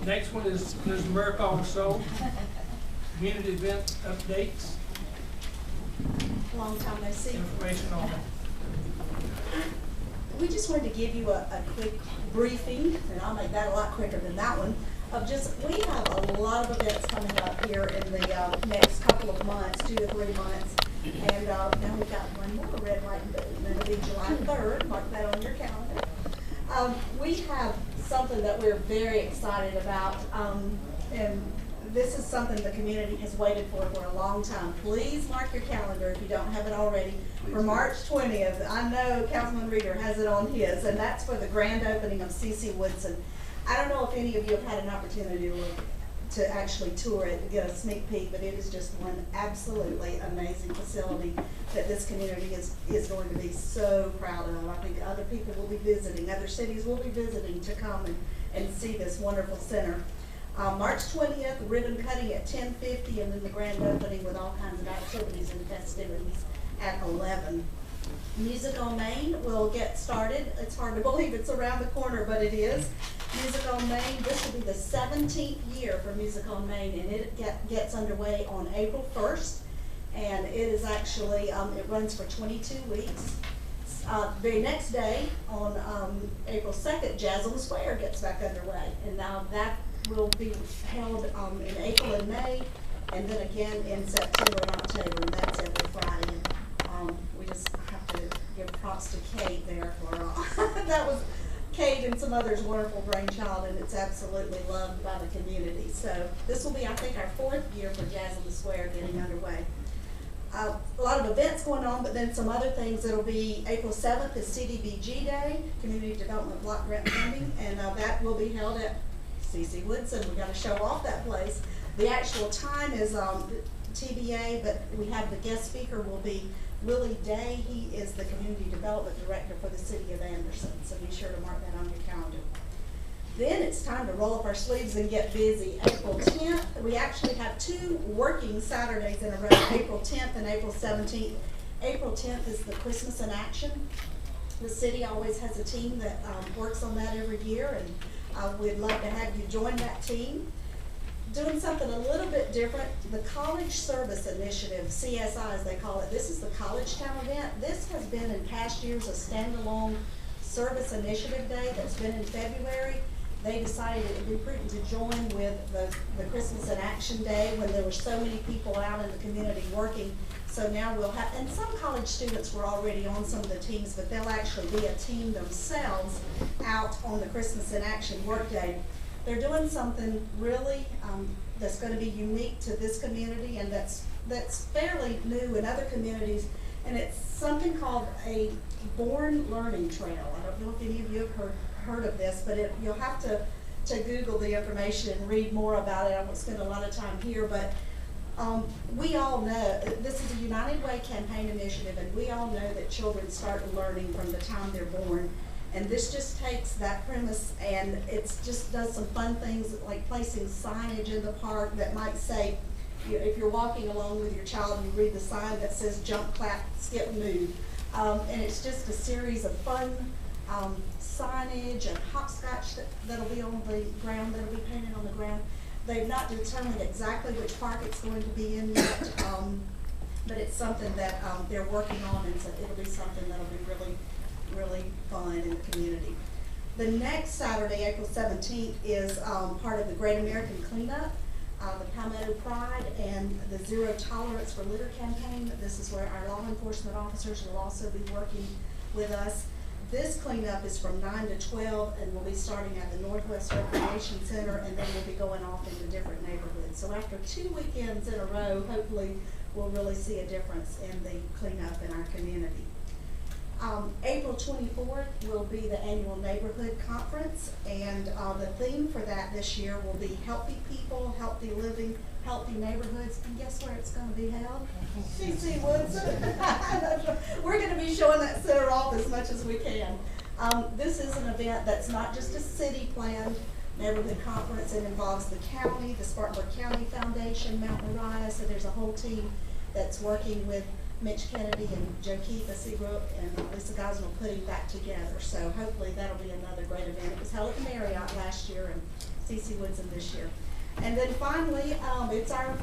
Next one is Ms. Miracle Soul. Community event updates, Long time no see. information on it. We just wanted to give you a quick briefing, and I'll make that a lot quicker than that one, of just, we have a lot of events coming up here in the next couple of months, 2 to 3 months. And now we've got one more red, white, and blue, and that'll be July 3rd, mark that on your calendar. We have something that we're very excited about, and this is something the community has waited for a long time. Please mark your calendar if you don't have it already. For March 20th, I know Councilman Reeder has it on his, and that's for the grand opening of C.C. Woodson. I don't know if any of you have had an opportunity to actually tour it and get a sneak peek, but it is just one absolutely amazing facility that this community is going to be so proud of. I think other people will be visiting, other cities will be visiting to come and see this wonderful center. March 20th, ribbon cutting at 10:50, and then the grand opening with all kinds of activities and festivities at 11. Music on Main will get started. It's hard to believe it's around the corner, but it is. Music on Main, this will be the 17th year for Music on Main, and it gets underway on April 1st. And it is actually, it runs for 22 weeks. Very next day, on April 2nd, Jazz on the Square gets back underway. And now that will be held in April and May, and then again in September and October, and that's every Friday. We just have to give props to Kate there for that was Kate and some others' wonderful brainchild, and it's absolutely loved by the community. So this will be, I think, our 4th year for Jazz on the Square getting underway. A lot of events going on, but then some other things. It'll be April 7th is CDBG Day, Community Development Block Grant Funding, and that will be held at C.C. Woodson. We got to show off that place. The actual time is TBA, but we have the guest speaker will be Willie Day. He is the Community Development Director for the City of Anderson, so be sure to mark that on your calendar. Then it's time to roll up our sleeves and get busy. April 10th, we actually have 2 working Saturdays in a row, April 10th and April 17th. April 10th is the Christmas in Action. The city always has a team that works on that every year, and we'd love to have you join that team. Doing something a little bit different, the College Service Initiative, CSI as they call it. This is the College Town event. This has been in past years a standalone service initiative day that's been in February. They decided it would be prudent to join with the Christmas in Action Day when there were so many people out in the community working. So now we'll have, and some college students were already on some of the teams, but they'll actually be a team themselves out on the Christmas in Action workday. They're doing something really that's going to be unique to this community, and that's fairly new in other communities, and it's something called a Born Learning Trail. I don't know if any of you have heard of this, but you'll have to Google the information and read more about it. I won't spend a lot of time here, but we all know this is a United Way campaign initiative, and we all know that children start learning from the time they're born. And this just takes that premise, and it just does some fun things like placing signage in the park that might say, if you're walking along with your child and you read the sign that says jump, clap, skip, move. And it's just a series of fun signage and hopscotch that'll be on the ground, that'll be painted on the ground. They've not determined exactly which park it's going to be in yet, but it's something that they're working on, and so it'll be something that'll be really fun in the community. The next Saturday, April 17th, is part of the Great American Cleanup, the Palmetto Pride, and the Zero Tolerance for Litter campaign. This is where our law enforcement officers will also be working with us. This cleanup is from 9 to 12, and we'll be starting at the Northwest Recreation Center, and then we'll be going off into different neighborhoods. So after 2 weekends in a row, hopefully we'll really see a difference in the cleanup in our community. April 24th will be the annual neighborhood conference, and the theme for that this year will be healthy people, healthy living, healthy neighborhoods. And guess where it's going to be held? C.C. Woodson. We're going to be showing that center off as much as we can. This is an event that's not just a city planned neighborhood conference. It involves the county, the Spartanburg County Foundation, Mount Moriah. So there's a whole team that's working with Mitch Kennedy and Joe Keefe, Seabrook, and Lisa Gosnell putting that together. So hopefully that'll be another great event. It was held at the Marriott last year, and CC Woodson this year. And then finally, it's our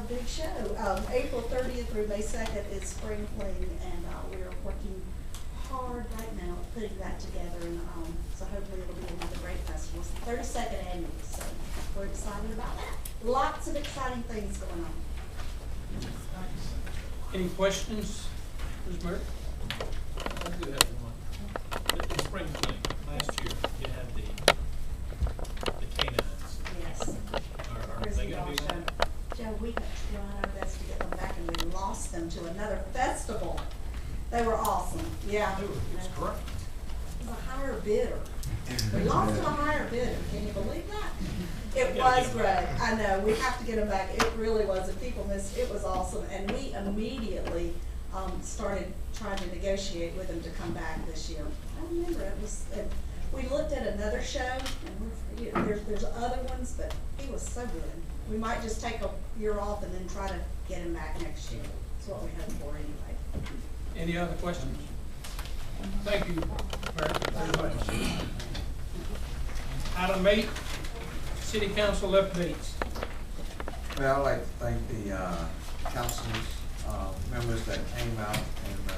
big show. April 30th through May 2nd is Spring Fling, and we're working hard right now putting that together, and so hopefully it'll be another great festival. It's the 32nd annual, so we're excited about that. Lots of exciting things going on. Any questions, Ms. Merrick? I do have one. The spring fling, last year, you had the canines. Yes. Are they gonna be on? Joe, we tried our best to get them back, and we lost them to another festival. They were awesome, yeah. It's great. It was a higher bidder. We lost to a higher bidder, can you believe that? It was great, I know, we have to get them back, it really was, and people missed, it was awesome, and we immediately, started trying to negotiate with them to come back this year. I remember we looked at another show, and there's other ones, but he was so good. We might just take a year off and then try to get him back next year, that's what we hope for anyway. Any other questions? Thank you, Merrick, very much. Item 8, City Council updates. Well, I'd like to thank the council's members that came out and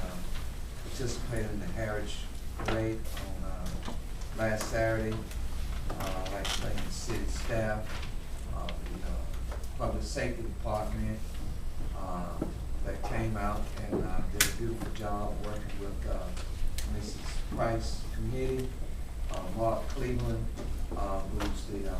participated in the Heritage Parade on last Saturday. I'd like to thank the city staff, the Public Safety Department that came out and did a beautiful job working with Mrs. Price Committee, Mark Cleveland, who's the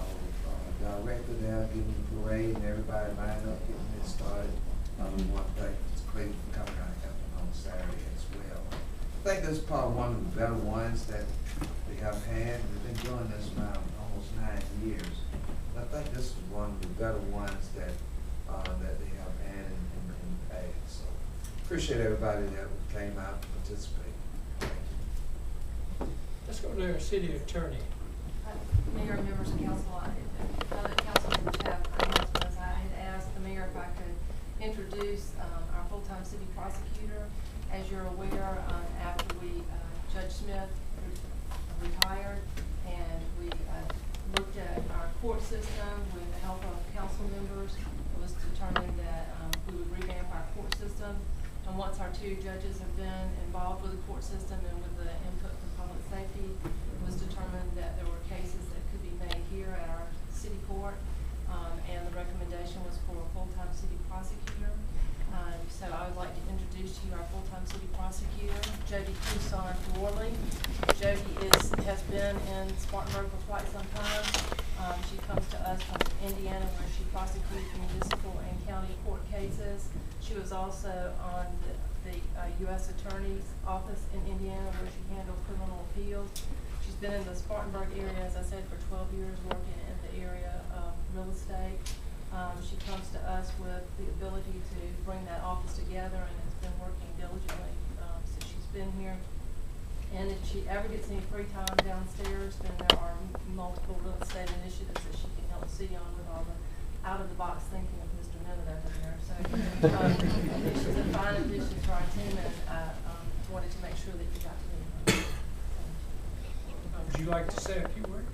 director there, giving the parade, and everybody lined up, getting it started. We want to thank Mr. Cleveland for coming out and helping on Saturday as well. I think this is probably one of the better ones that we have had. We've been doing this now almost 9 years. I think this is one of the better ones that they have had in the past. So appreciate everybody that came out to participate. Thank you. Let's go to our city attorney. Mayor and members of council, other council members have announcements. I had asked the mayor if I could introduce our full-time city prosecutor. As you're aware, after Judge Smith retired, and we looked at our court system with the help of council members, it was determined that we would revamp our court system. And once our 2 judges have been involved with the court system and with the input from public safety, it was determined that there were cases that could be made here at our city court, and the recommendation was for a full-time city prosecutor. So I would like to introduce to you our full-time city prosecutor, Jody Coussard-Worley. Jody has been in Spartanburg for quite some time. She comes to us from Indiana, where she prosecutes municipal and county court cases. She was also on the U.S. Attorney's Office in Indiana, where she handled criminal appeals. She's been in the Spartanburg area, as I said, for 12 years, working in the area of real estate. She comes to us with the ability to bring that office together, and has been working diligently since she's been here. And if she ever gets any free time downstairs, then there are multiple real estate initiatives that she can help see on with all the out-of-the-box thinking of Mr. Mennett over there. So she's a fine addition to our team, and I wanted to make sure that you got to meet her. Would you like to say a few words?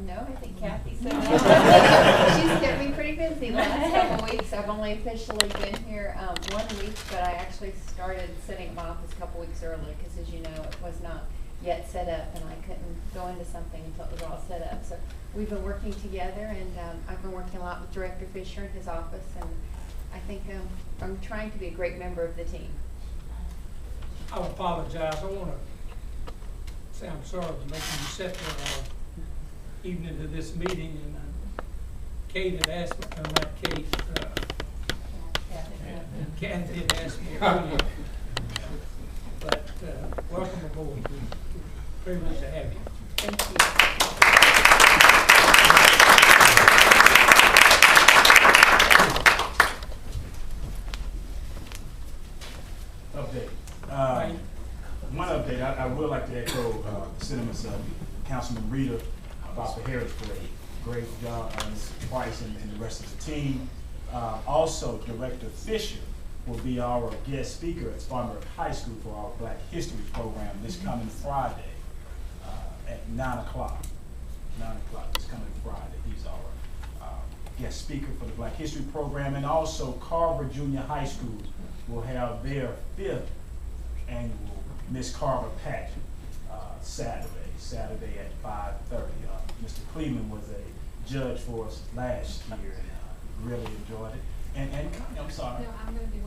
No, I think Kathy said that. She's kept me pretty busy the last couple weeks. I've only officially been here 1 week, but I actually started setting up my office a couple weeks early because, as you know, it was not yet set up, and I couldn't go into something until it was all set up. So we've been working together, and I've been working a lot with Director Fisher in his office, and I think I'm trying to be a great member of the team. I apologize. I want to say I'm sorry for making you sit there evening to this meeting, and Kate had asked me, not Kate, and Kathy had asked me earlier. But welcome aboard. We're privileged to have you. Thank you. Update. One update, I would like to echo the sentiments of Councilman Rita about the Heritage Parade. Great job, Ms. Price and the rest of the team. Also, Director Fisher will be our guest speaker at Spartanburg High School for our Black History program this coming Friday at 9 o'clock. 9 o'clock this coming Friday. guest speaker for the Black History Program, and also Carver Junior High School will have their 5th annual Miss Carver pageant Saturday at 5:30. Mr. Cleveland was a judge for us last year and really enjoyed it. And Connie, I'm sorry. No, I'm gonna be